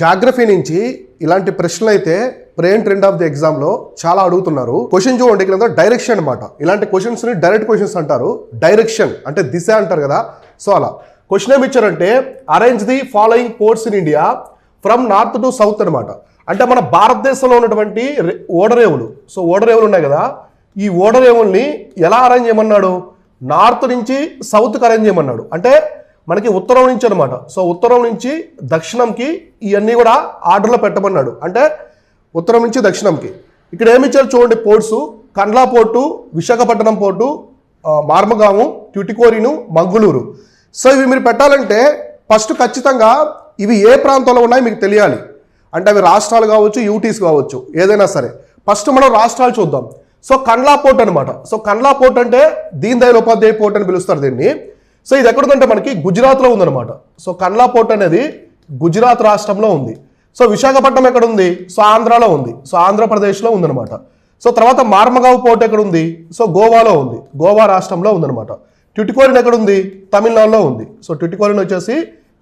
Geography నుంచి ఇలాంటి ప్రశ్నలు అయితే ప్రేంట్ ఎండ్ ఆఫ్ ది ఎగ్జామ్లో చాలా అడుగుతున్నారు. క్వశ్చన్ చూడండి, ఇక్కడ డైరెక్షన్ అనమాట. ఇలాంటి క్వశ్చన్స్ని డైరెక్ట్ క్వశ్చన్స్ అంటారు. డైరెక్షన్ అంటే దిశ అంటారు కదా. సో అలా క్వశ్చన్ ఏమి ఇచ్చారంటే arrange the following ports in India from north to south అనమాట. అంటే మన భారతదేశంలో ఉన్నటువంటి ఓడరేవులు, సో ఓడరేవులు ఉన్నాయి కదా, ఈ ఓడరేవుల్ని ఎలా అరేంజ్ చేయమన్నాడు? నార్త్ నుంచి సౌత్కి అరేంజ్ చేయమన్నాడు. అంటే మనకి ఉత్తరం నుంచి అనమాట. సో ఉత్తరం నుంచి దక్షిణంకి ఇవన్నీ కూడా ఆర్డర్లో పెట్టమన్నాడు. అంటే ఉత్తరం నుంచి దక్షిణంకి. ఇక్కడ ఏమి ఇచ్చారు చూడండి ports: Kandla port, Visakhapatnam port, మార్మగాము, ట్యుటికోరిను, మంగళూరు. సో ఇవి మీరు పెట్టాలంటే ఫస్ట్ ఖచ్చితంగా ఇవి ఏ ప్రాంతంలో ఉన్నాయి మీకు తెలియాలి. అంటే అవి రాష్ట్రాలు కావచ్చు, యూటీస్ కావచ్చు, ఏదైనా సరే. ఫస్ట్ మనం రాష్ట్రాలు చూద్దాం. సో కండ్లా పోర్ట్ అనమాట. సో కండ్లా పోర్ట్ అంటే దీన్ దయాళ్ ఉపాధ్యాయ పోర్ట్ అని పిలుస్తారు దీన్ని. సో ఇది ఎక్కడుందంటే మనకి గుజరాత్లో ఉందన్నమాట. సో కండ్లా పోర్ట్ అనేది గుజరాత్ రాష్ట్రంలో ఉంది. సో విశాఖపట్నం ఎక్కడ ఉంది? సో ఆంధ్రాలో ఉంది. సో ఆంధ్రప్రదేశ్లో ఉందన్నమాట. సో తర్వాత మార్మగావ్ పోర్ట్ ఎక్కడ ఉంది? సో గోవాలో ఉంది, గోవా రాష్ట్రంలో ఉందన్నమాట. ట్యుటికోరిన్ ఎక్కడ ఉంది? తమిళనాడులో ఉంది. సో ట్యుటికోరిన్ వచ్చేసి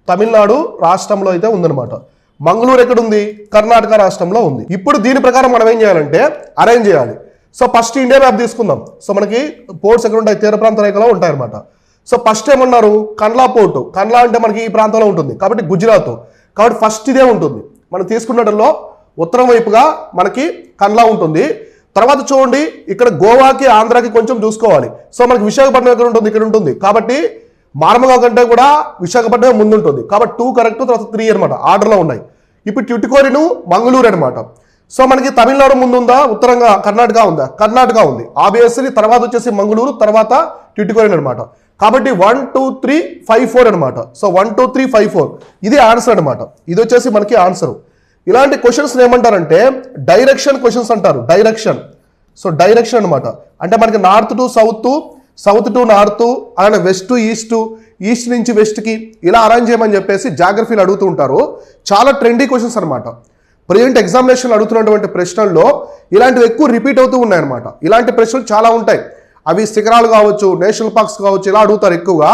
తమిళనాడు రాష్ట్రంలో అయితే ఉందన్నమాట. మంగళూరు ఎక్కడ ఉంది? కర్ణాటక రాష్ట్రంలో ఉంది. ఇప్పుడు దీని ప్రకారం మనం ఏం చేయాలంటే అరేంజ్ చేయాలి. సో ఫస్ట్ ఇండియా మ్యాప్ తీసుకుందాం. సో మనకి పోర్ట్స్ ఎక్కడ ఉంటాయి? తీర ప్రాంత రేఖలో ఉంటాయన్నమాట. సో ఫస్ట్ ఏమన్నారు? కండ్లా పోర్టు. కండ్లా అంటే మనకి ఈ ప్రాంతంలో ఉంటుంది కాబట్టి గుజరాత్, కాబట్టి ఫస్ట్ ఇదే ఉంటుంది. మనం తీసుకున్నట్లో ఉత్తరం వైపుగా మనకి కండ్లా ఉంటుంది. తర్వాత చూడండి ఇక్కడ గోవాకి ఆంధ్రాకి కొంచెం చూసుకోవాలి. సో మనకి విశాఖపట్నం ఎక్కడ ఉంటుంది? ఇక్కడ ఉంటుంది. కాబట్టి మార్మగావ్ కంటే కూడా విశాఖపట్నం ముందు ఉంటుంది. కాబట్టి 2 కరెక్ట్, తర్వాత 3 అనమాట, ఆర్డర్లో ఉన్నాయి. ఇప్పుడు ట్యుటికోరిను, మంగళూరు అనమాట. సో మనకి తమిళనాడు ముందు ఉందా? ఉత్తరంగా కర్ణాటక ఉందా? కర్ణాటక ఉంది ఆబ్వియస్లీ. తర్వాత వచ్చేసి మంగళూరు, తర్వాత ట్యుటికోరిన్ అనమాట. కాబట్టి 1 2 3 5 4 అనమాట. సో 1 2 3 5 4 ఇది ఆన్సర్ అనమాట. ఇది వచ్చేసి మనకి ఆన్సర్. ఇలాంటి క్వశ్చన్స్ ఏమంటారంటే డైరెక్షన్ క్వశ్చన్స్ అంటారు. డైరెక్షన్. సో డైరెక్షన్ అనమాట. అంటే మనకి north to south, south to north, అలానే వెస్ట్ టు ఈస్ట్, ఈస్ట్ నుంచి వెస్ట్కి ఇలా అరేంజ్ చేయమని చెప్పేసి జాగ్రఫీలు అడుగుతూ ఉంటారు. చాలా ట్రెండీ క్వశ్చన్స్ అనమాట. ప్రెజెంట్ ఎగ్జామినేషన్ అడుగుతున్నటువంటి ప్రశ్నల్లో ఇలాంటివి ఎక్కువ రిపీట్ అవుతూ ఉన్నాయన్నమాట. ఇలాంటి ప్రశ్నలు చాలా ఉంటాయి. అవి శిఖరాలు కావచ్చు, నేషనల్ పార్క్స్ కావచ్చు, ఇలా అడుగుతారు ఎక్కువగా.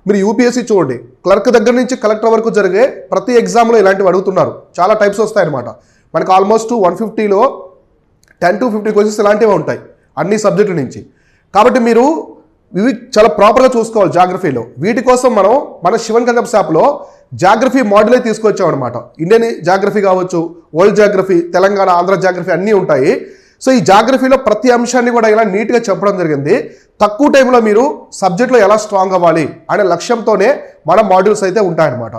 మీరు యూపీఎస్సీ చూడండి, క్లర్క్ దగ్గర నుంచి కలెక్టర్ వరకు జరిగే ప్రతి ఎగ్జామ్లో ఇలాంటివి అడుగుతున్నారు. చాలా టైప్స్ వస్తాయన్నమాట. మనకు ఆల్మోస్ట్ 150లో 10 to 50 క్వశ్చన్స్ ఇలాంటివి ఉంటాయి అన్ని సబ్జెక్టుల నుంచి. కాబట్టి మీరు ఇవి చాలా ప్రాపర్గా చూసుకోవాలి జాగ్రఫీలో. వీటి కోసం మనం మన శివన్ కన్సెప్ట్స్ యాప్లో జాగ్రఫీ మోడలే తీసుకొచ్చాం అనమాట. ఇండియన్ జాగ్రఫీ కావచ్చు, world geography, Telangana, Andhra geography అన్నీ ఉంటాయి. సో ఈ జాగ్రఫీలో ప్రతి అంశాన్ని కూడా ఇలా నీట్గా చెప్పడం జరిగింది. తక్కువ టైంలో మీరు సబ్జెక్ట్లో ఎలా స్ట్రాంగ్ అవ్వాలి అనే లక్ష్యంతోనే మన మాడ్యూల్స్ అయితే ఉంటాయన్నమాట.